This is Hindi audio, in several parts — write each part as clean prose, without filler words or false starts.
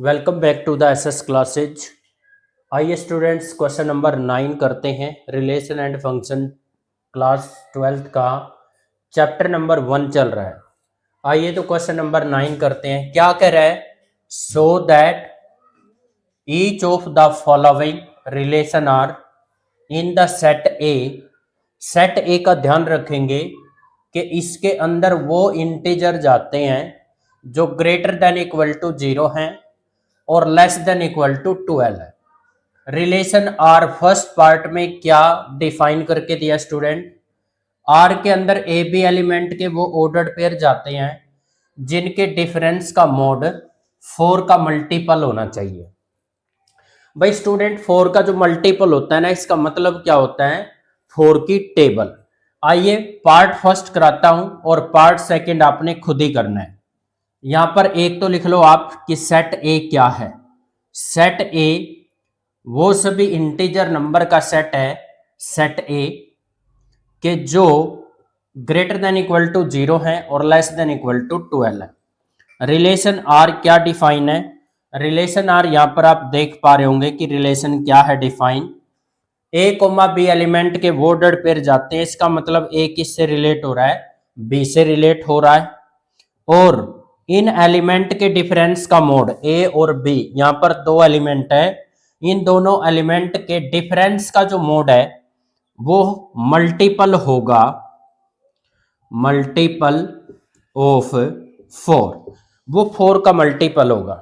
Welcome back to the SS classes. आइए स्टूडेंट्स क्वेश्चन नंबर 9 करते हैं। Relation and function class 12th का चैप्टर नंबर 1 चल रहा है। आइए तो क्वेश्चन नंबर 9 करते हैं। क्या कह रहा है? So that each of the following relation are in the set A. Set A का ध्यान रखेंगे कि इसके अंदर वो इंटीजर जाते हैं जो ग्रेटर देन इक्वल टू 0 हैं और लेस देन इक्वल टू 12 है। रिलेशन आर फर्स्ट पार्ट में क्या डिफाइन करके दिया स्टूडेंट? आर के अंदर ए बी एलिमेंट के वो ऑर्डर्ड पेयर जाते हैं जिनके डिफरेंस का मोड 4 का मल्टीपल होना चाहिए। भाई स्टूडेंट 4 का जो मल्टीपल होता है ना, इसका मतलब क्या होता है? 4 की टेबल। आइए पार्ट फर्स्ट कराता हूं और पार्ट सेकंड आपने खुद ही करना है। यहां पर एक तो लिख लो आप कि सेट ए क्या है। सेट ए वो सभी इंटीजर नंबर का सेट है, सेट ए के जो ग्रेटर देन इक्वल टू 0 है और लेस देन इक्वल टू 12 है। रिलेशन आर क्या डिफाइन है? रिलेशन आर यहां पर आप देख पा रहे होंगे कि रिलेशन क्या है डिफाइन। ए कोमा बी एलिमेंट के वो ऑर्डर्ड पेयर जाते हैं, इसका मतलब ए किससे रिलेट हो रहा है? बी से रिलेट हो रहा है। और इन एलिमेंट के डिफरेंस का मोड ए और बी, यहां पर दो एलिमेंट है, इन दोनों एलिमेंट के डिफरेंस का जो मोड है वो मल्टीपल होगा, मल्टीपल ऑफ 4। वो 4 का मल्टीपल होगा।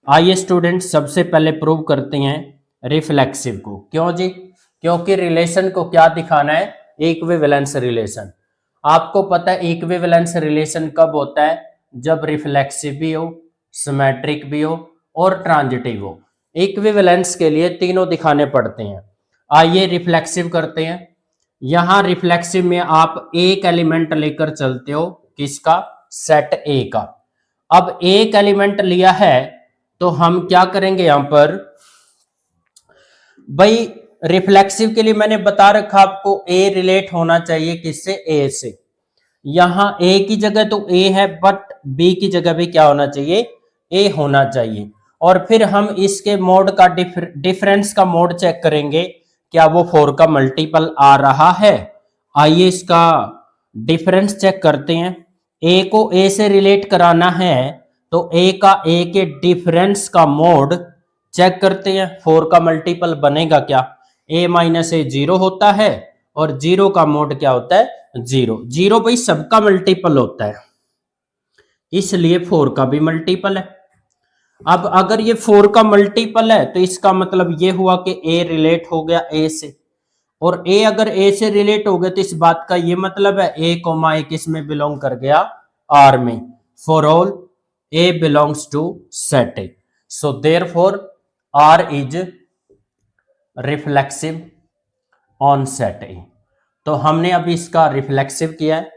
आइए स्टूडेंट सबसे पहले प्रूव करते हैं रिफ्लेक्सिव को। क्यों जी? क्योंकि रिलेशन को क्या दिखाना है? Equivalence relation. आपको पता है इक्विवेलेंस रिलेशन कब होता है? जब रिफ्लेक्सिव भी हो, सिमेट्रिक भी हो और ट्रांजिटिव हो। इक्विवेलेंस के लिए तीनों दिखाने पड़ते हैं। आइए रिफ्लेक्सिव करते हैं। यहां रिफ्लेक्सिव में आप एक एलिमेंट लेकर चलते हो, किसका? सेट ए का। अब एक एलिमेंट लिया है तो हम क्या करेंगे यहां पर? भाई रिफ्लेक्सिव के लिए मैंने बता रखा आपको ए रिलेट होना चाहिए किससे? ए से। यहां ए की जगह तो ए है बट बी की जगह भी क्या होना चाहिए? ए होना चाहिए। और फिर हम इसके मोड का डिफरेंस का मोड चेक करेंगे, क्या वो 4 का मल्टीपल आ रहा है। आइए इसका डिफरेंस चेक करते हैं। ए को ए से रिलेट कराना है तो ए का ए के डिफरेंस का मोड चेक करते हैं। 4 का मल्टीपल बनेगा क्या? ए माइनस ए 0 होता है और 0 का मोड क्या होता है? 0। 0 भाई सबका मल्टीपल होता है, इसलिए 4 का भी मल्टीपल है। अब अगर ये 4 का मल्टीपल है तो इसका मतलब ये हुआ कि ए रिलेट हो गया ए से, और ए अगर ए से रिलेट हो गया तो इस बात का ये मतलब है ए कोमा ए किस में बिलोंग कर गया? आर में। For all A belongs to set A, so therefore R is reflexive on set A. तो हमने अभी इसका रिफ्लेक्सिव किया है।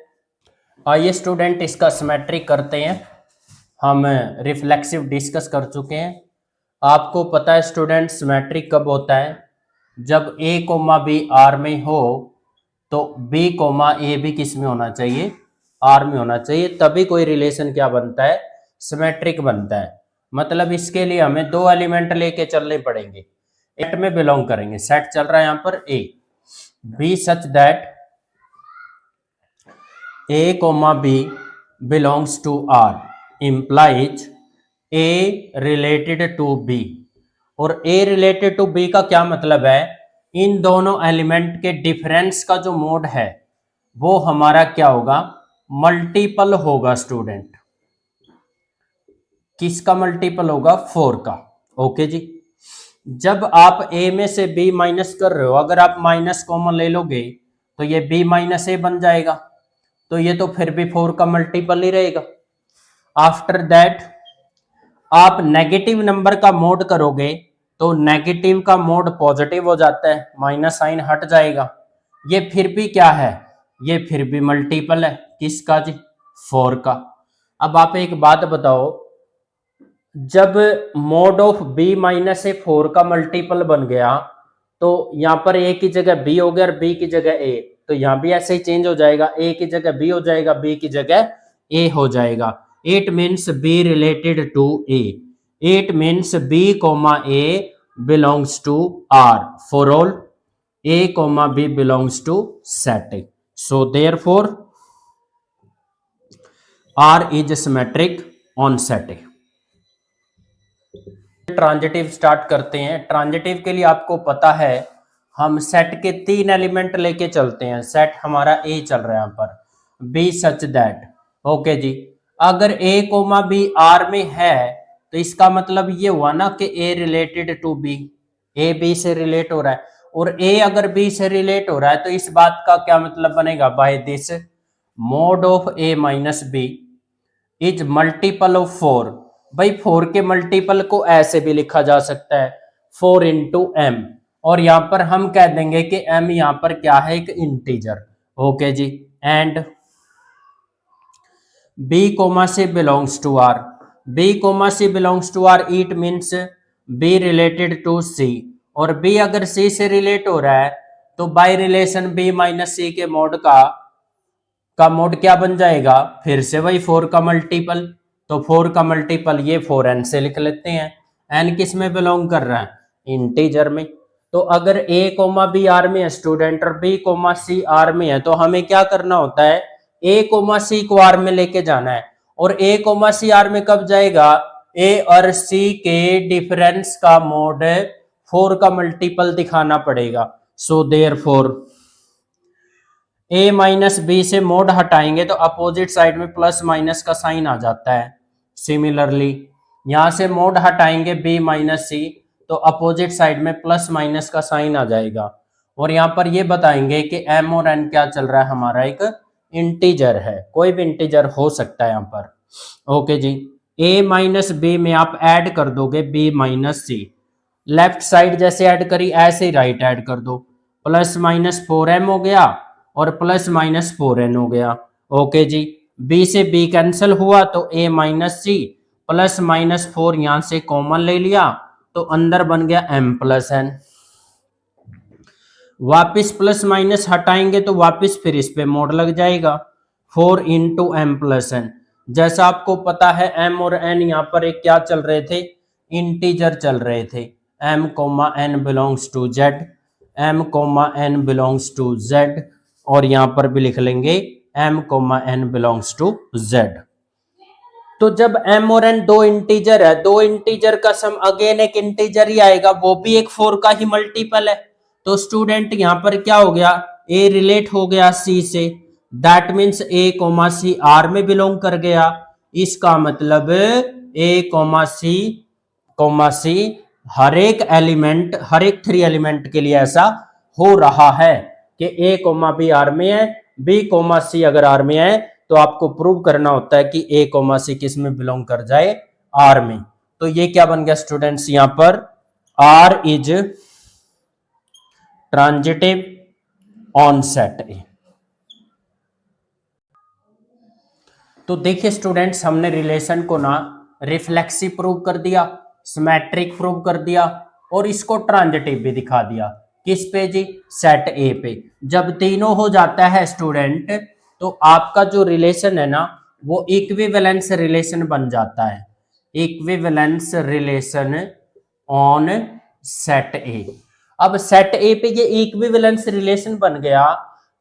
आइए स्टूडेंट इसका सिमेट्रिक करते हैं। हम रिफ्लेक्सिव डिस्कस कर चुके हैं। आपको पता है स्टूडेंट सिमेट्रिक कब होता है? जब ए कोमा बी आर में हो तो बी कोमा ए भी किस में होना चाहिए? आर में होना चाहिए। तभी कोई रिलेशन क्या बनता है? सिमेट्रिक बनता है। मतलब इसके लिए हमें दो एलिमेंट लेके चलने पड़ेंगे, सेट में बिलोंग करेंगे। सेट चल रहा है यहां पर A B such that A comma B belongs to R implies A related to B। और A related to B का क्या मतलब है? इन दोनों एलिमेंट के डिफरेंस का जो मोड है वो हमारा क्या होगा? मल्टीपल होगा स्टूडेंट। किसका मल्टीपल होगा? 4 का। ओके जी। जब आप A में से B माइनस कर रहे हो, अगर आप माइनस कॉमन ले लोगे तो ये B माइनस ए बन जाएगा, तो ये तो फिर भी 4 का मल्टीपल ही रहेगा। आफ्टर दैट आप नेगेटिव नंबर का मोड करोगे तो नेगेटिव का मोड पॉजिटिव हो जाता है, माइनस साइन हट जाएगा। ये फिर भी क्या है? ये फिर भी मल्टीपल है। किसका जी? 4 का। अब आप एक बात बताओ, जब मोड ऑफ बी माइनस ए 4 का मल्टीपल बन गया तो यहां पर ए की जगह बी हो गया और बी की जगह ए, तो यहां भी ऐसे ही चेंज हो जाएगा। ए की जगह बी हो जाएगा, बी की जगह ए हो जाएगा। It means B related to A. It means B comma A belongs to R for all A comma B belongs to set A. So therefore R is symmetric on set A. Transitive start करते हैं। ट्रांजिटिव के लिए आपको पता है हम सेट के 3 एलिमेंट लेके चलते हैं। सेट हमारा A चल रहा है यहाँ पर, B सच दैट, ओके जी। अगर A कोमा B R में है तो इसका मतलब ये हुआ ना कि A related to B, A B से रिलेट हो रहा है, और A अगर B से रिलेट हो रहा है तो इस बात का क्या मतलब बनेगा, by this mod of A minus B is multiple of 4। भाई 4 के मल्टीपल को ऐसे भी लिखा जा सकता है 4 इंटू एम, और यहां पर हम कह देंगे कि m यहां पर क्या है, एक integer, okay ji. And B comma C belongs to R, B comma C belongs to R, it means B related to C, और B अगर C से रिलेट हो रहा है तो by relation B minus C के मोड का मोड क्या बन जाएगा, फिर से वही 4 का मल्टीपल, तो 4 का मल्टीपल ये 4n से लिख लेते हैं। n किस में बिलोंग कर रहा है, इंटीजर में। तो अगर A कोमा B R में है स्टूडेंट और B कोमा C R में है तो हमें क्या करना होता है, A कोमा C को R में लेके जाना है, और A कोमा C R में कब जाएगा, A और C के डिफरेंस का मोड 4 का मल्टीपल दिखाना पड़ेगा। So therefore A minus B से मोड हटाएंगे तो अपोजिट साइड में प्लस माइनस का साइन आ जाता है। सिमिलरली यहां से मोड हटाएंगे B माइनस C तो अपोजिट साइड में प्लस माइनस का साइन आ जाएगा, और यहां पर ये बताएंगे कि M और N क्या चल रहा है, हमारा एक इंटीजर है, कोई भी इंटीजर हो सकता है यहां पर, okay ji. A minus B में आप ऐड कर दोगे B minus C, left side जैसे ऐड करी ऐसे ही राइट ऐड कर दो, प्लस माइनस 4m हो गया और प्लस माइनस 4n हो गया, ओके जी। B से B कैंसिल हुआ तो A minus C plus minus 4 यहां से कॉमन ले लिया तो अंदर बन गया m प्लस n। वापिस प्लस माइनस हटाएंगे तो वापिस फिर इस पे मोड लग जाएगा 4 इंटू एम प्लस एन। जैसा आपको पता है m और n यहाँ पर एक क्या चल रहे थे, इंटीजर चल रहे थे। m comma n belongs to z, m comma n belongs to z, और यहां पर भी लिख लेंगे m comma n belongs to z। तो जब m और n दो इंटीजर है, दो इंटीजर का सम अगेन एक इंटीजर ही आएगा, वो भी एक 4 का ही मल्टीपल है। तो स्टूडेंट यहां पर क्या हो गया, a रिलेट हो गया c से, that means a comma c R में बिलोंग कर गया। इसका मतलब a कोमा c हर एक एलिमेंट, हर एक 3 एलिमेंट के लिए ऐसा हो रहा है कि a कोमा b R में है, b कोमा c अगर R में है तो आपको प्रूव करना होता है कि a कोमा c किस में बिलोंग कर जाए, R में। तो ये क्या बन गया स्टूडेंट्स, यहां पर R is transitive on set A. तो देखिए स्टूडेंट्स, हमने रिलेशन को ना रिफ्लेक्सिव प्रूव कर दिया, सिमेट्रिक प्रूव कर दिया, और इसको ट्रांजिटिव भी दिखा दिया। किस पे जी, सेट ए पे। जब तीनों हो जाता है स्टूडेंट तो आपका जो रिलेशन है ना वो इक्विवेलेंस रिलेशन बन जाता है, इक्विवेलेंस रिलेशन ऑन सेट ए। अब सेट ए पे ये इक्विवेलेंस रिलेशन बन गया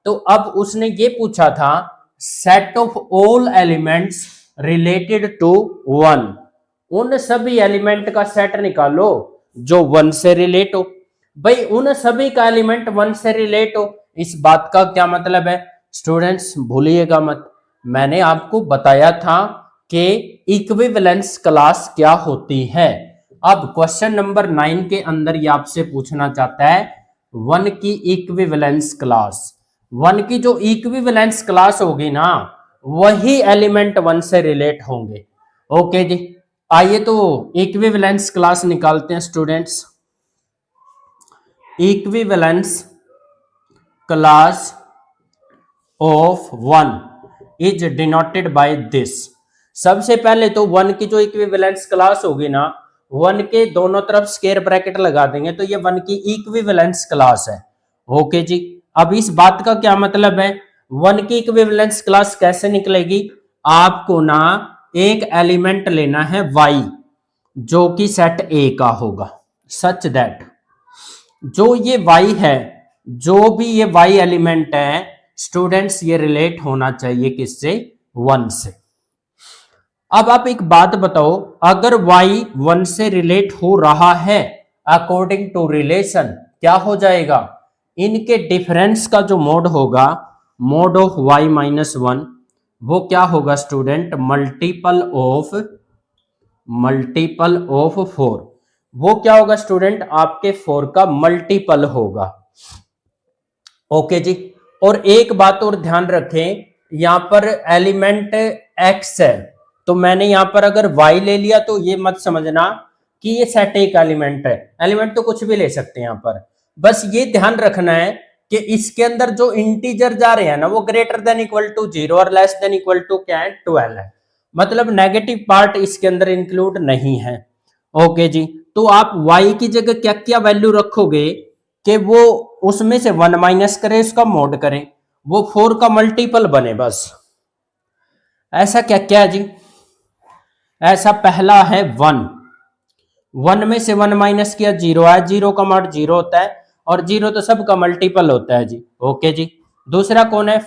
तो अब उसने ये पूछा था set of all elements related to 1, उन सभी एलिमेंट का सेट निकालो जो 1 से रिलेट हो। भाई उन सभी का एलिमेंट 1 से रिलेट हो, इस बात का क्या मतलब है स्टूडेंट्स, भूलिएगा मत, मैंने आपको बताया था कि इक्विवेलेंस क्लास क्या होती है। अब क्वेश्चन नंबर 9 के अंदर ये आपसे पूछना चाहता है 1 की इक्विवेलेंस क्लास। 1 की जो इक्विवेलेंस क्लास होगी ना वही एलिमेंट 1 से रिलेट होंगे, ओके जी। आइए तो इक्विवेलेंस क्लास निकालते हैं students. Equivalence class of 1 is denoted by this. सबसे पहले तो 1 की जो इक्विवेलेंस क्लास होगी ना 1 के दोनों तरफ स्क्वायर ब्रैकेट लगा देंगे तो ये 1 की इक्विवेलेंस क्लास है, ओके जी। अब इस बात का क्या मतलब है, 1 की इक्विवेलेंस क्लास कैसे निकलेगी, आपको ना एक एलिमेंट लेना है y, जो कि सेट ए का होगा, सच दैट जो ये y है, जो भी ये y एलिमेंट है स्टूडेंट्स, ये रिलेट होना चाहिए किससे? 1 से। अब आप एक बात बताओ, अगर y 1 से रिलेट हो रहा है अकॉर्डिंग टू रिलेशन, क्या हो जाएगा? इनके डिफरेंस का जो मोड होगा, मोड ऑफ y माइनस 1, वो क्या होगा स्टूडेंट? Multiple of 4। वो क्या होगा स्टूडेंट? आपके 4 का मल्टीपल होगा। ओके जी। और एक बात और ध्यान रखें, यहां पर एलिमेंट x है, तो मैंने यहां पर अगर y ले लिया तो ये मत समझना कि ये सेट ए का एलिमेंट है। एलिमेंट तो कुछ भी ले सकते हैं यहां पर, बस ये ध्यान रखना है कि इसके अंदर जो इंटीजर जा रहे हैं ना, वो ग्रेटर देन इक्वल टू 0 और लेस देन इक्वल टू क्या है? 12 है। मतलब नेगेटिव पार्ट इसके अंदर इंक्लूड नहीं है। ओके जी। तो आप y की जगह क्या क्या वैल्यू रखोगे कि वो उसमें से 1 माइनस करे, उसका मोड करें, वो 4 का मल्टीपल बने बस। ऐसा क्या क्या है जी? ऐसा पहला है 1 में से 1 माइनस किया 0 है, 0 का मॉड 0 होता है और 0 तो सबका मल्टीपल होता है जी। ओके जी। दूसरा कौन है?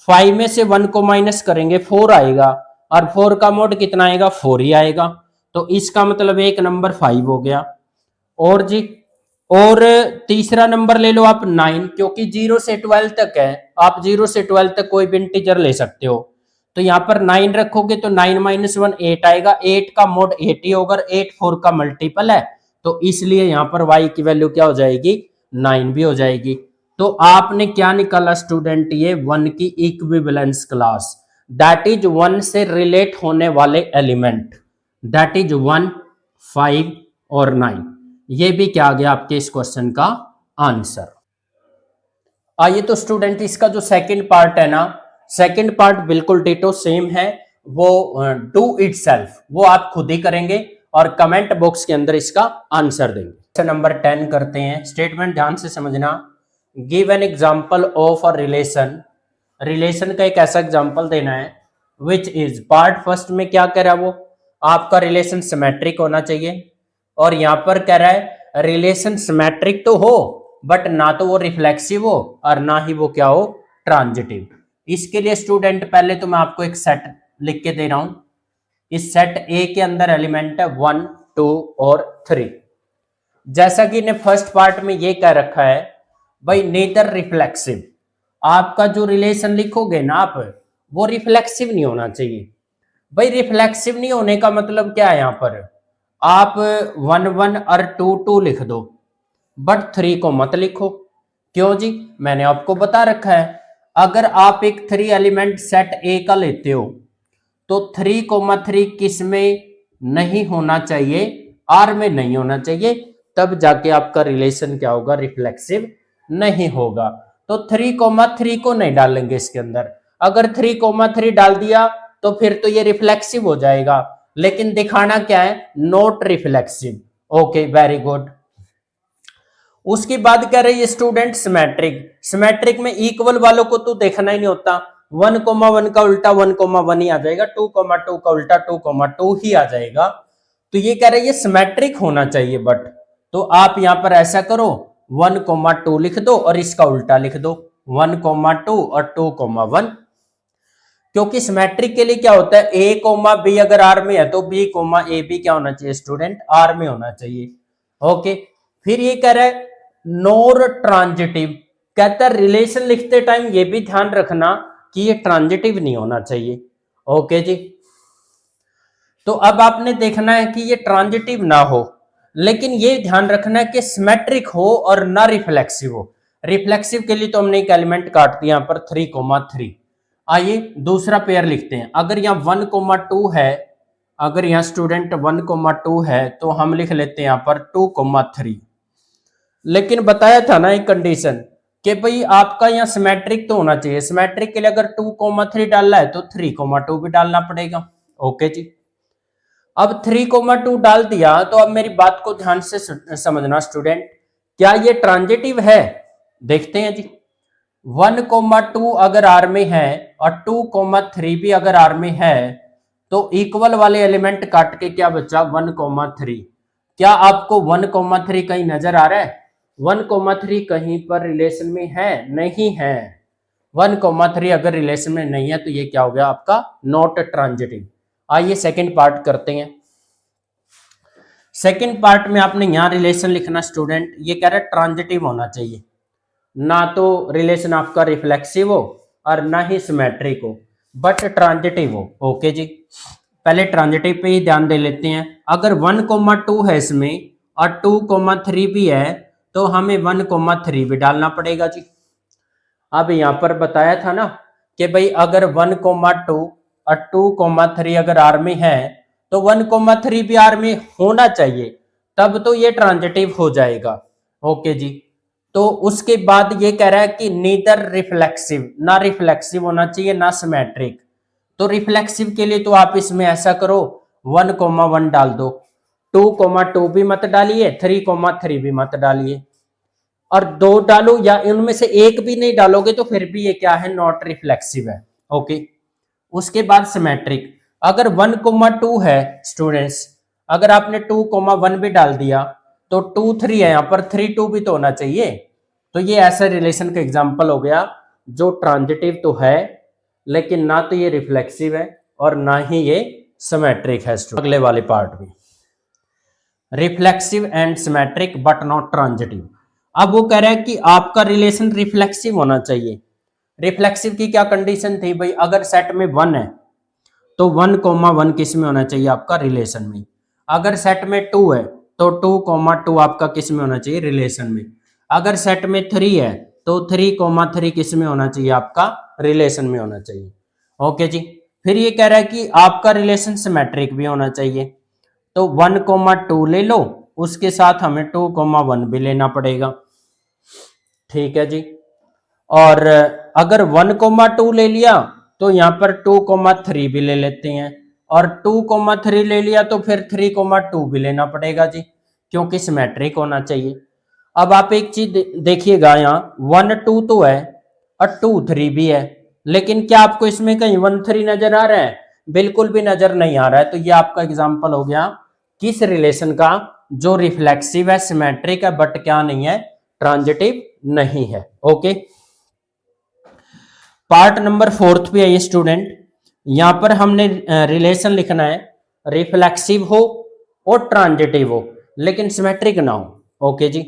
5 में से 1 को माइनस करेंगे 4 आएगा और 4 का मोड कितना आएगा? 4 ही आएगा। तो इसका मतलब एक नंबर 5 हो गया। और जी, और तीसरा नंबर ले लो आप 9, क्योंकि 0 से 12 तक है, आप 0 से 12 तक कोई भी इंटीजर ले सकते हो। तो यहाँ पर 9 रखोगे तो 9 माइनस 1 8 आएगा, 8 का मोड 8 ही होगा, 8 4 का मल्टीपल है, तो इसलिए यहाँ पर y की वैल्यू क्या हो जाएगी? 9 भी हो जाएगी। तो आपने क्या निकाला स्टूडेंट? ये 1 की इक्विवेलेंस क्लास, दैट इज 1 से रिलेट होने वाले एलिमेंट, दैट इज 1, 5 और 9। ये भी क्या आ गया आपके इस क्वेश्चन का आंसर। आइए तो स्टूडेंट इसका जो सेकंड पार्ट है ना, सेकंड पार्ट बिल्कुल डिटो सेम है, वो डू इटसेल्फ, वो आप खुद ही करेंगे और कमेंट बॉक्स के अंदर इसका आंसर देंगे। नंबर 10 करते हैं। स्टेटमेंट ध्यान से समझना। Give an example of a relation, relation का एक ऐसा एग्जांपल देना है विच इज, पार्ट फर्स्ट में क्या कह रहा है वो? आपका रिलेशन सिमेट्रिक होना चाहिए, और यहां पर कह रहा है रिलेशन सिमेट्रिक तो हो बट ना तो वो रिफ्लेक्सिव हो और ना ही वो क्या हो? ट्रांजिटिव। इसके लिए स्टूडेंट पहले तो मैं आपको एक सेट लिख के दे रहा हूं। इस सेट ए के अंदर एलिमेंट है 1, 2 और 3। जैसा कि ने फर्स्ट पार्ट में ये कह रखा है भाई नेदर रिफ्लेक्सिव, आपका जो रिलेशन लिखोगे ना आप, वो रिफ्लेक्सिव नहीं होना चाहिए। भाई रिफ्लेक्सिव नहीं होने का मतलब क्या है? यहां पर आप 1 1 और 2 2 लिख दो, बट 3 को मत लिखो। क्यों जी? मैंने आपको बता रखा है, अगर आप एक 3 एलिमेंट सेट ए का लेते हो तो 3,3 किस में नहीं होना चाहिए? आर में नहीं होना चाहिए, तब जाके आपका रिलेशन क्या होगा? रिफ्लेक्सिव नहीं होगा। तो 3,3 को नहीं डालेंगे इसके अंदर। अगर 3,3 डाल दिया तो फिर तो ये रिफ्लेक्सिव हो जाएगा, लेकिन दिखाना क्या है? Not reflexive. Okay, very good. उसके बाद कह रही है स्टूडेंट सिमेट्रिक, सिमेट्रिक में इक्वल वालों को तो देखना ही नहीं होता, 1,1 का उल्टा 1,1 ही आ जाएगा, 2,2 का उल्टा 2,2 ही आ जाएगा। तो ये कह रही है सिमेट्रिक होना चाहिए बट, तो आप यहां पर ऐसा करो 1,2 लिख दो और इसका उल्टा लिख दो 1,2 और 2,1, क्योंकि सिमेट्रिक के लिए क्या होता है? ए कोमा बी अगर आर में है तो बी कोमा ए भी क्या होना चाहिए स्टूडेंट? आर में होना चाहिए। ओके, फिर ये कह रहा है नॉर ट्रांजिटिव, कहता है रिलेशन लिखते टाइम ये भी ध्यान रखना कि ये ट्रांजिटिव नहीं होना चाहिए। ओके जी। तो अब आपने देखना है कि ये ट्रांजिटिव ना हो, लेकिन ये ध्यान रखना है कि सिमेट्रिक हो और ना रिफ्लेक्सिव हो। रिफ्लेक्सिव के लिए तो हमने एक एलिमेंट काट दिया यहाँ पर 3,3। आइए दूसरा पेयर लिखते हैं। अगर यहाँ 1,2 है, अगर यहाँ स्टूडेंट 1,2 है तो हम लिख लेते हैं यहाँ पर 2,3। लेकिन बताया था ना एक कंडीशन कि भाई आपका यहाँ सिमेट्रिक तो होना चाहिए, सिमेट्रिक के लिए अगर 2,3 डालना है तो 3,2 भी डालना पड़ेगा। ओके जी। अब 3,2 डाल दिया तो अब मेरी बात को ध्यान से समझना स्टूडेंट, क्या ये ट्रांजिटिव है? देखते हैं जी। 1,2 अगर आर में है और 2,3 भी अगर आर में है तो इक्वल वाले एलिमेंट काट के क्या बचा 1,3। क्या आपको 1,3 कहीं नजर आ रहा है? 1,3 कहीं पर रिलेशन में है? नहीं है। 1,3 अगर रिलेशन में नहीं है तो ये क्या हो गया आपका नॉट ट्रांजिटिव। आइए सेकंड पार्ट करते हैं। सेकंड पार्ट में आपने यहां रिलेशन लिखना स्टूडेंट, ये कह रहा है ट्रांजिटिव होना चाहिए, ना तो रिलेशन आपका रिफ्लेक्सिव हो और ना ही सिमेट्रिक हो, बट ट्रांजिटिव हो। ओके जी, पहले ट्रांजिटिव पे ही ध्यान दे लेते हैं। अगर 1,2 है इसमें और 2,3 भी है तो हमें 1,3 भी डालना पड़ेगा जी। अब यहां पर बताया था ना कि भाई अगर 1,2 और 2,3 अगर आर में है तो 1,3 भी आर में होना चाहिए, तब तो ये ट्रांजिटिव हो जाएगा। ओके जी, तो उसके बाद ये कह रहा है कि नीदर रिफ्लेक्सिव, ना रिफ्लेक्सिव होना चाहिए ना सिमेट्रिक। तो रिफ्लेक्सिव के लिए तो आप इसमें ऐसा करो 1,1 डाल दो, 2,2 भी मत डालिए, 3,3 भी मत डालिए, और 2 डालो या इनमें से एक भी नहीं डालोगे तो फिर भी ये क्या है नॉट रिफ्लेक्सिव है। ओके, उसके बाद सिमेट्रिक, अगर 1,2 है स्टूडेंट्स, अगर आपने 2,1 भी डाल दिया तो 2, 3 है, यहां पर 3, 2 भी तो होना चाहिए। तो ये ऐसा रिलेशन का एग्जांपल हो गया जो ट्रांजिटिव तो है लेकिन ना तो ये रिफ्लेक्सिव है और ना ही ये सिमेट्रिक है। अगले वाले पार्ट में reflexive and symmetric but not transitive. अब वो कह रहा है कि आपका रिलेशन रिफ्लेक्सिव होना चाहिए। रिफ्लेक्सिव की क्या कंडीशन थी भाई, अगर सेट में 1 है तो 1,1 किस में होना चाहिए आपका रिलेशन में, अगर सेट में 2 है तो 2,2 आपका किस में होना चाहिए रिलेशन में, अगर सेट में 3 है तो 3,3 किस में होना चाहिए आपका रिलेशन में होना चाहिए। ओके जी, फिर ये कह रहा है कि आपका रिलेशन सिमेट्रिक भी होना चाहिए, तो 1,2 ले लो, उसके साथ हमें 2,1 भी लेना पड़ेगा। ठीक है जी, और अगर 1,2 ले लिया तो यहां पर 2,3 भी ले लेते हैं, और 2,3 ले लिया तो फिर 3,2 भी लेना पड़ेगा जी, क्योंकि सिमेट्रिक होना चाहिए। अब आप एक चीज देखिएगा, यहाँ 1, 2 तो है और 2, 3 भी है, लेकिन क्या आपको इसमें कहीं 1, 3 नजर आ रहा है? बिल्कुल भी नजर नहीं आ रहा है। तो ये आपका एग्जाम्पल हो गया किस रिलेशन का, जो रिफ्लेक्सिव है, सिमेट्रिक है, बट क्या नहीं है ट्रांजिटिव नहीं है। ओके, पार्ट नंबर 4 पे आइए स्टूडेंट, यहां पर हमने रिलेशन लिखना है रिफ्लेक्सिव हो और ट्रांजिटिव हो लेकिन सिमेट्रिक ना हो। ओके जी,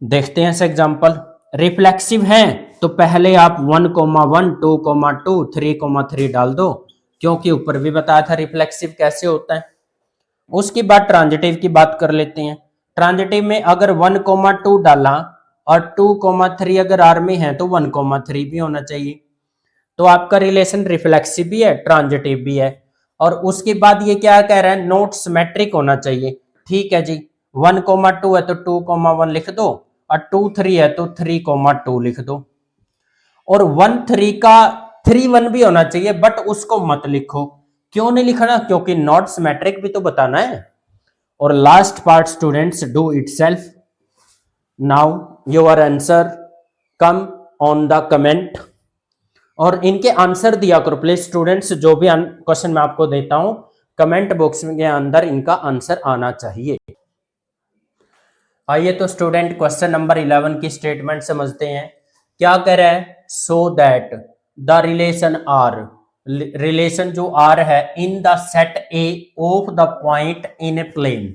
देखते हैं एग्जांपल। रिफ्लेक्सिव है तो पहले आप 1,1, 2,2, 3,3 डाल दो, क्योंकि ऊपर भी बताया था रिफ्लेक्सिव कैसे होता है। उसके बाद ट्रांजिटिव की बात कर लेते हैं। ट्रांजिटिव में अगर 1,2 डाला और 2,3 अगर आर में है तो 1,3 भी होना चाहिए, तो आपका रिलेशन रिफ्लेक्सिव भी है ट्रांजिटिव भी है। और उसके बाद ये क्या कह रहा है, नोट सिमेट्रिक होना चाहिए। ठीक है जी, 1,2 है तो 2,1 लिख दो, और 2, 3 है तो 3,2 लिख दो, और 1, 3 का 3, 1 भी होना चाहिए, बट उसको मत लिखो। क्यों नहीं लिखना? क्योंकि नॉट सिमेट्रिक भी तो बताना है। और last part students, do itself. Now your answer come on the comment, और इनके आंसर दिया करो प्लीज स्टूडेंट्स। जो भी क्वेश्चन मैं आपको देता हूं कमेंट बॉक्स के अंदर इनका आंसर आना चाहिए। आइए तो स्टूडेंट क्वेश्चन नंबर 11 की स्टेटमेंट समझते हैं। क्या कह रहा है, so that the relation R, relation जो आर है in the set A of the point in a plane,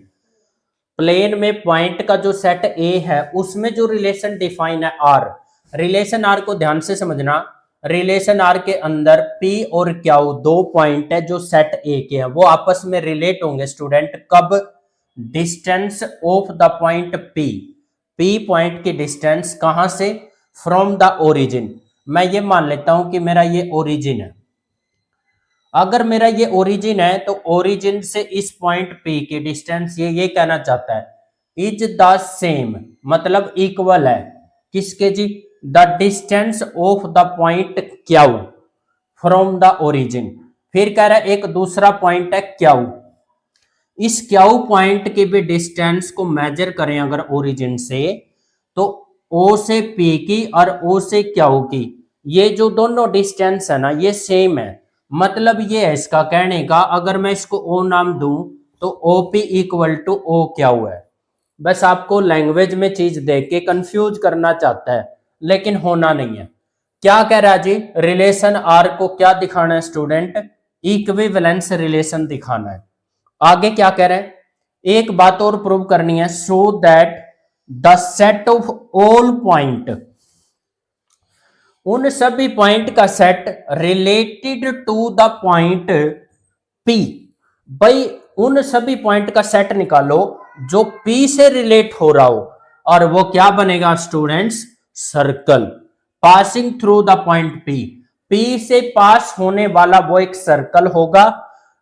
plane में पॉइंट का जो सेट ए है उसमें जो रिलेशन डिफाइन है आर, रिलेशन आर को ध्यान से समझना। रिलेशन आर के अंदर पी और क्यू दो पॉइंट है जो सेट ए के हैं, वो आपस में रिलेट होंगे स्टूडेंट कब, distance of the point P, P point की डिस्टेंस कहां से, फ्रॉम द ओरिजिन। मैं ये मान लेता हूं कि मेरा ये ओरिजिन है, अगर मेरा ये ओरिजिन है तो ओरिजिन से इस पॉइंट पी की डिस्टेंस ये कहना चाहता है इज द सेम, मतलब इक्वल है किसके जी, the distance of the point Q from the origin. फिर कह रहा है एक दूसरा पॉइंट है क्यू, इस क्यू पॉइंट के भी डिस्टेंस को मेजर करें अगर ओरिजिन से, तो ओ से पी की और ओ से क्यू की ये जो दोनों डिस्टेंस है ना ये सेम है, मतलब ये है इसका कहने का, अगर मैं इसको ओ नाम दूं तो OP इक्वल टू ओ क्या हुआ है। बस आपको लैंग्वेज में चीज देख के कंफ्यूज करना चाहता है, लेकिन होना नहीं है। क्या कह रहा है जी, रिलेशन आर को क्या दिखाना है स्टूडेंट, इक्विवेलेंस रिलेशन दिखाना है। आगे क्या कह रहे हैं, एक बात और प्रूव करनी है, so that the set of all point, उन सभी पॉइंट का set related to the point P, भाई उन सभी पॉइंट का सेट निकालो जो P से रिलेट हो रहा हो, और वो क्या बनेगा students, circle passing through the point P से पास होने वाला वो एक सर्कल होगा,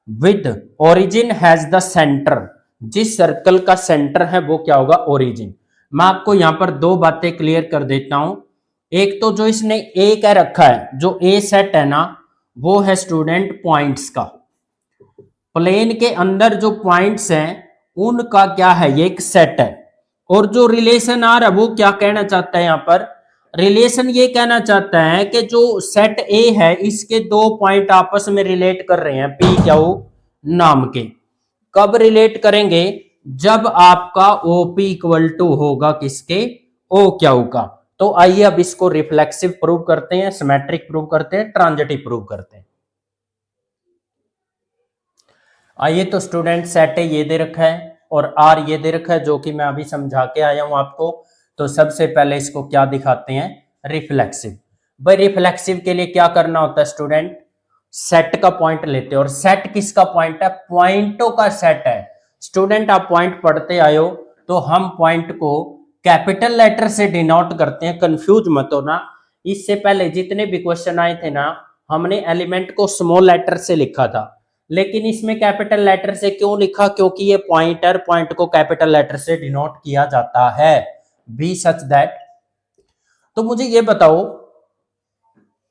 with origin has the centre, जिस सर्कल का सेंटर है वो क्या होगा, ओरिजिन। मैं आपको यहां पर दो बातें क्लियर कर देता हूं। एक तो जो इसने ए कह रखा है, जो ए सेट है ना, वो है स्टूडेंट पॉइंट्स का, प्लेन के अंदर जो पॉइंट्स हैं उनका क्या है, ये एक सेट है। और जो रिलेशन आ रहा है वो क्या कहना चाहता है, यहां पर रिलेशन ये कहना चाहता है कि जो सेट ए है इसके दो पॉइंट आपस में रिलेट कर रहे हैं पी क्यू नाम के। कब रिलेट करेंगे, जब आपका ओपी इक्वल टू होगा किसके, ओ क्यू का। तो आइए अब इसको रिफ्लेक्सिव प्रूव करते हैं, सिमेट्रिक प्रूव करते हैं, ट्रांजिटिव प्रूव करते हैं। आइए तो स्टूडेंट सेट ए ये दे रखा है और आर ये दे रखा है, जो कि मैं अभी समझा के आया हूं आपको। तो सबसे पहले इसको क्या दिखाते हैं, रिफ्लेक्सिव। भाई रिफ्लेक्सिव के लिए क्या करना होता है स्टूडेंट, सेट का पॉइंट लेते हैं, और सेट किसका पॉइंट है, पॉइंटों का सेट है। स्टूडेंट आप पॉइंट पढ़ते आए हो, तो हम पॉइंट को कैपिटल लेटर से डिनोट करते हैं, कंफ्यूज मत होना। इससे पहले जितने भी क्वेश्चन आए थे ना, हमने एलिमेंट को स्मॉल लेटर से लिखा था, लेकिन इसमें कैपिटल लेटर से क्यों लिखा, क्योंकि ये पॉइंटर, पॉइंट को कैपिटल लेटर से डिनोट किया जाता है, बी सच दैट। तो मुझे ये बताओ,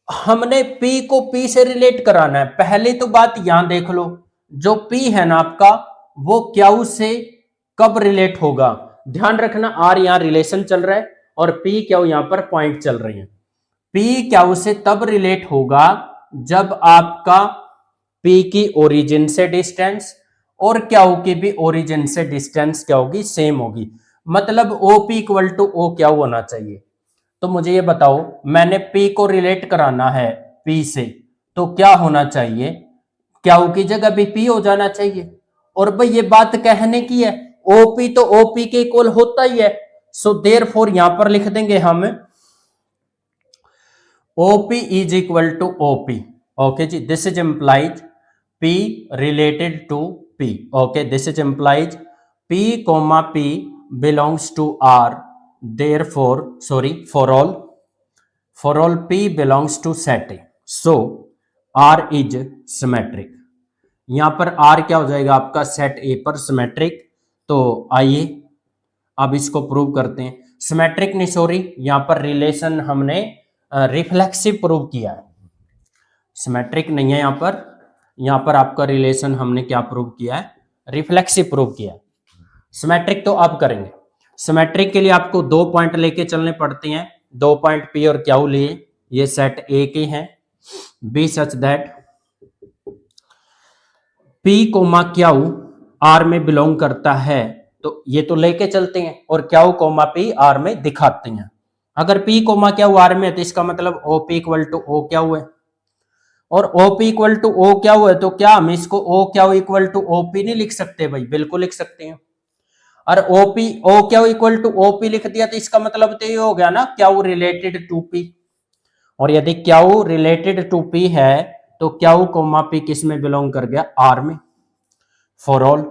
हमने P को P से रिलेट कराना है। पहले तो बात यहां देख लो, जो P है ना आपका, वो Q से कब रिलेट होगा। ध्यान रखना, R यहां रिलेशन चल रहा है और P Q यहां पर पॉइंट चल रही है। P Q से तब रिलेट होगा जब आपका P की ओरिजिन से डिस्टेंस और Q की भी ओरिजिन से डिस्टेंस क्या होगी, सेम होगी। मतलब OP इक्वल टू O क्या होना चाहिए। तो मुझे ये बताओ, मैंने P को रिलेट कराना है P से, तो क्या होना चाहिए, Q की जगह भी P हो जाना चाहिए। और भाई ये बात कहने की है, OP तो OP के इक्वल होता ही है। सो देयरफॉर यहां पर लिख देंगे हम OP is equal to OP। Okay ji, this is implies P related to P। Okay, this is implies P comma P belongs to R, therefore for all P belongs to set A, so R is symmetric। यहां पर R क्या हो जाएगा आपका, सेट A पर सिमेट्रिक। तो आइए अब इसको प्रूव करते हैं। सिमेट्रिक नहीं, सॉरी, यहां पर रिलेशन हमने रिफ्लेक्सिव प्रूव किया है, सिमेट्रिक नहीं है यहां पर आपका रिलेशन हमने क्या प्रूव किया है, रिफ्लेक्सिव प्रूव किया है। सिमेट्रिक तो अब करेंगे। सिमेट्रिक के लिए आपको दो पॉइंट लेके चलने पड़ते हैं, दो पॉइंट P और Q लिए, ये सेट A के हैं, be such that P comma Q R में बिलोंग करता है। तो ये तो लेके चलते हैं, और Q कोमा P R में दिखाते हैं। अगर P कोमा Q R में है तो इसका मतलब OP इक्वल टू O क्या हुआ है, और OP इक्वल टू O क्या हुआ है, तो क्या हम इसको O क्या इक्वल टू OP नहीं लिख सकते भाई, बिल्कुल लिख सकते हैं। और OP O क्या इक्वल टू OP लिख दिया तो इसका मतलब तो ये हो गया ना, Q रिलेटेड टू P। और यदि Q रिलेटेड टू P है तो Q कोमा P किस में बिलोंग कर गया, R में। For all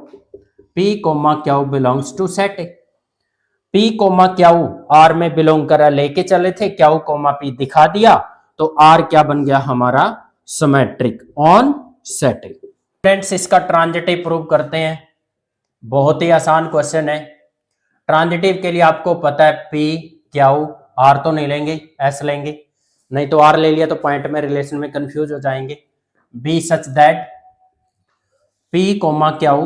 P comma Q belongs to set A. P comma Q R में बिलोंग करा, लेके चले थे, Q कोमा P दिखा दिया, तो R क्या बन गया हमारा, symmetric on set A. Friends इसका ट्रांजिटिव प्रूव करते हैं, बहुत ही आसान क्वेश्चन है। ट्रांजिटिव के लिए आपको पता है P Q R तो नहीं लेंगे, S लेंगे, नहीं तो R ले लिया तो पॉइंट में रिलेशन में कंफ्यूज हो जाएंगे। Be such that P comma Q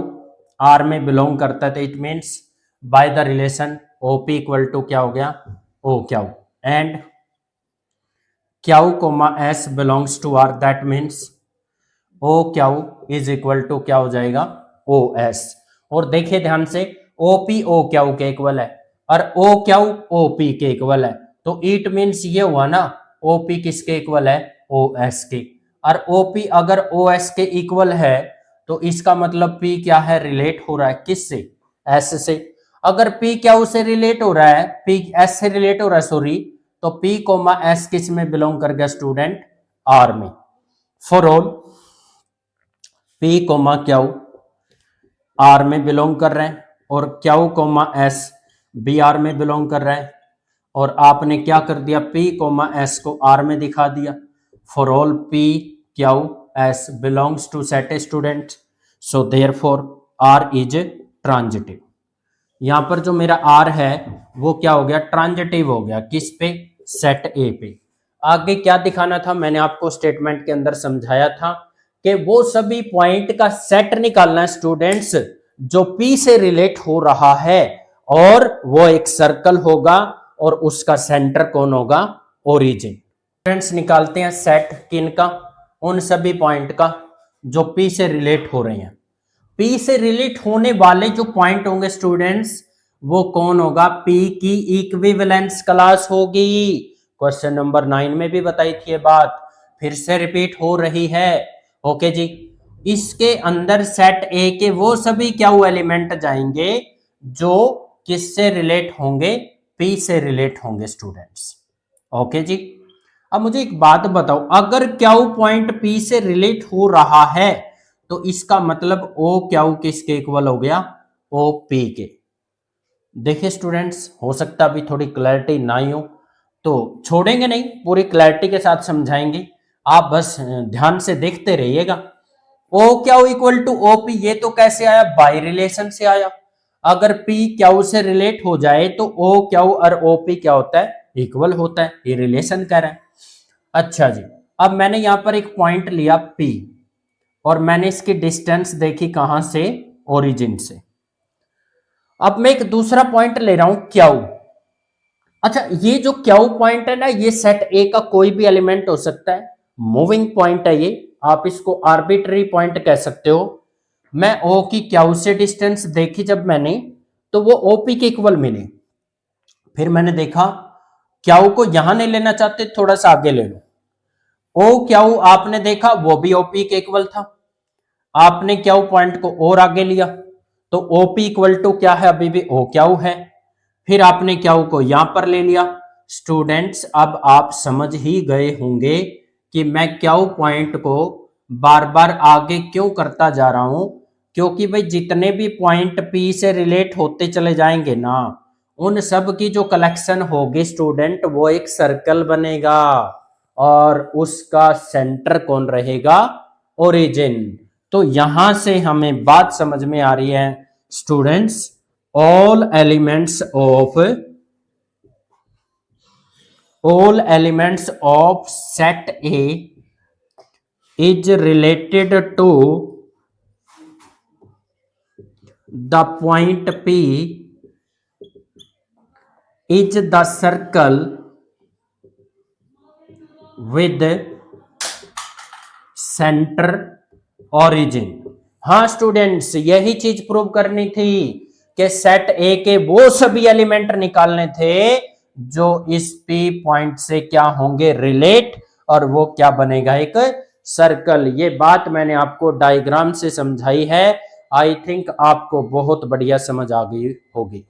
R में बिलोंग करता है, तो it means by the relation OP equal to क्या हो गया, O Q, and Q comma S belongs to R, that means O Q is equal to क्या हो जाएगा, ओ एस। और देखिए ध्यान से, ओ पी ओ क्याऊ के इक्वल है और ओ क्याऊ ओ पी के इक्वल है, तो इट मीन्स ये हुआ ना, ओ पी किसके इक्वल है, ओ एस के। और ओ पी अगर ओ एस के इक्वल है तो इसका मतलब पी क्या है, रिलेट हो रहा है किससे, एस से। अगर पी क्याऊ से रिलेट हो रहा है, पी एस से रिलेट हो रहा है सॉरी, तो पी कोमा एस किस में बिलोंग कर गया स्टूडेंट, आर में। For all P comma Q R में बिलोंग कर रहे हैं और Q comma S B R में बिलोंग कर रहा है, और आपने क्या कर दिया, पी कोमा एस को आर में दिखा दिया। For all P Q S belongs to set student, so therefore R is transitive. यहां पर जो मेरा आर है वो क्या हो गया, ट्रांजिटिव हो गया, किस पे, सेट ए पे। आगे क्या दिखाना था, मैंने आपको स्टेटमेंट के अंदर समझाया था कि वो सभी पॉइंट का सेट निकालना है स्टूडेंट्स जो पी से रिलेट हो रहा है, और वो एक सर्कल होगा और उसका सेंटर कौन होगा, ओरिजिन। स्टूडेंट्स निकालते हैं सेट किनका, उन सभी पॉइंट का जो पी से रिलेट हो रहे हैं। पी से रिलेट होने वाले जो पॉइंट होंगे स्टूडेंट्स, वो कौन होगा, पी की इक्विवेलेंस क्लास होगी। क्वेश्चन नंबर 9 में भी बताई थी ये बात, फिर से रिपीट हो रही है। ओके जी, इसके अंदर सेट ए के वो सभी क्या एलिमेंट जाएंगे जो किससे रिलेट होंगे, पी से रिलेट होंगे स्टूडेंट्स। ओके जी, अब मुझे एक बात बताओ, अगर क्याऊ पॉइंट पी से रिलेट हो रहा है तो इसका मतलब ओ क्याऊ किसके इक्वल हो गया, ओ पी के। देखिए स्टूडेंट्स, हो सकता अभी थोड़ी क्लैरिटी ना ही हो, तो छोड़ेंगे नहीं, पूरी क्लैरिटी के साथ समझाएंगे, आप बस ध्यान से देखते रहिएगा। ओ क्याऊ इक्वल टू ओ पी, ये तो कैसे आया, बाय रिलेशन से आया। अगर पी क्याऊ से रिलेट हो जाए तो ओ क्याऊ और ओ पी क्या होता है, इक्वल होता है, ये रिलेशन कह रहा है। अच्छा जी, अब मैंने यहां पर एक पॉइंट लिया P और मैंने इसकी डिस्टेंस देखी कहां से, ओरिजिन से। अब मैं एक दूसरा पॉइंट ले रहा हूं क्याऊ। अच्छा, ये जो क्याऊ पॉइंट है ना, ये सेट ए का कोई भी एलिमेंट हो सकता है, मूविंग पॉइंट है ये, आप इसको आर्बिट्री पॉइंट कह सकते हो। मैं ओ की क्याऊ से डिस्टेंस देखी जब मैंने, तो वो ओपी के इक्वल मिली। फिर मैंने देखा क्याऊ को यहां नहीं लेना चाहते, थोड़ा सा आगे ले लो। ओ क्याऊ आपने देखा वो भी ओपी के इक्वल था, आपने क्याऊ पॉइंट को और आगे लिया तो ओपी इक्वल टू क्या है, अभी भी ओ क्याऊ है। फिर आपने क्याऊ को यहां पर ले लिया। स्टूडेंट्स, अब आप समझ ही गए होंगे कि मैं क्याऊ पॉइंट को बार बार आगे क्यों करता जा रहा हूं, क्योंकि भाई जितने भी पॉइंट पी से रिलेट होते चले जाएंगे ना, उन सब की जो कलेक्शन होगी स्टूडेंट, वो एक सर्कल बनेगा और उसका सेंटर कौन रहेगा, ओरिजिन। तो यहां से हमें बात समझ में आ रही है students, all elements of set A is related to the point P is the circle with center origin। हाँ स्टूडेंट्स, यही चीज प्रूव करनी थी कि सेट ए के वो सभी एलिमेंट निकालने थे जो इस पी पॉइंट से क्या होंगे, रिलेट, और वो क्या बनेगा, एक सर्कल। ये बात मैंने आपको डायग्राम से समझाई है, आई थिंक आपको बहुत बढ़िया समझ आ गई होगी।